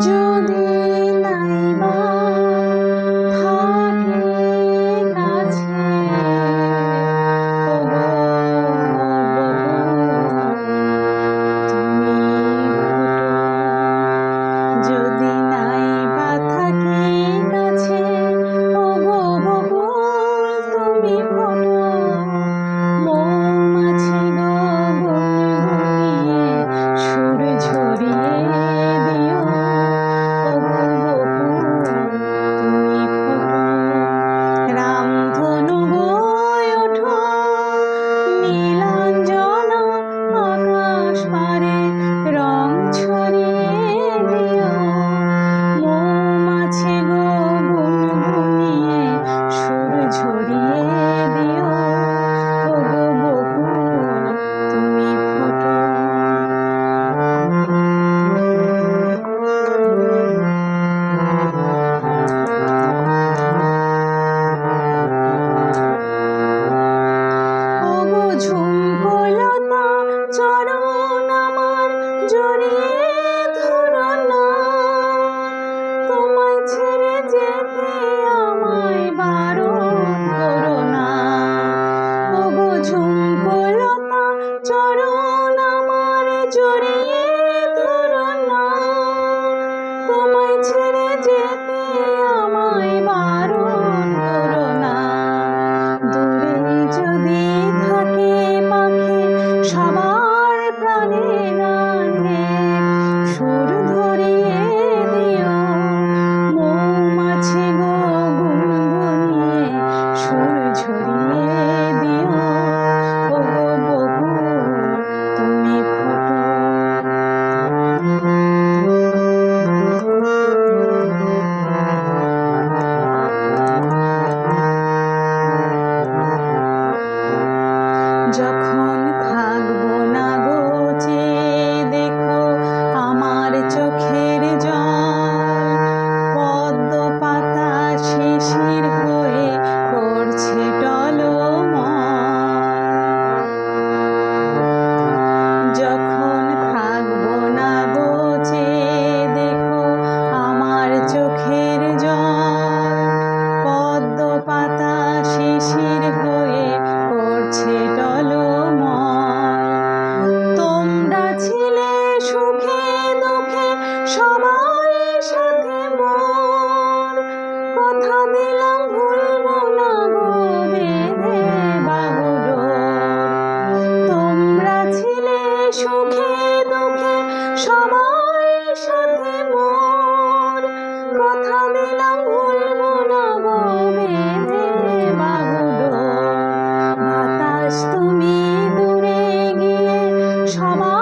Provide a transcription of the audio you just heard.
যদি নাইবা থাকে কাছে, ওগো তুমি ফোটো। যদি নাইবা থাকে কাছে, ওগো বকুল তুমি ফোটো। মৌমাছি গো গুনগুনিয়ে সুর ঝরিয়ে দিও, ওগো বকুল তুমি ফোটো। রামধনু গো ওঠো, নীলাঞ্জনা আকাশ পারে রং ছড়িয়ে দিও। মৌমাছি গো গুনগুনিয়ে সুর ঝরিয়ে দিও, ওগো বকুল তুমি ফোটো। ওগো ঝুমকো লতা চরণ আমার জড়িয়ে ধরো না, তোমায় ছেড়ে যেতে আমায় বারণ করো না। ওগো ঝুমকো লতা চরণ আমার জড়িয়ে ধরো না, তোমায় ছেড়ে যেতে আমায় বারণ করো না। দূরে যদি থাকে পাখি সবার প্রাণে গানে সুর ধরিয়ে দিও। মৌমাছি গো গুনগুনিয়ে সুর ঝরিয়ে দিও, ওগো বকুল তুমি ফোটো। যখন থাকবো না গো চেয়ে দেখো আমার চোখের জল, পদ্ম পাতা শিশির হয়ে পড়ছে টলমল। যখন থাকবো না গো চেয়ে দেখো আমার চোখের জল, পদ্ম পাতা শিশির হয়ে পড়ছে টলমল। তোমরা ছিলে সুখে দুঃখে সবাই সাথে মোর, কথা দিলাম ভুলবো না গো বেঁধে বাহুডোর। তোমরা ছিলে সুখে দুঃখে সবাই সাথে মোর, কথা দিলাম ভুলবো না গো বেঁধে বাহুডোর। বাতাস তুমি দূরে গিয়ে সবাই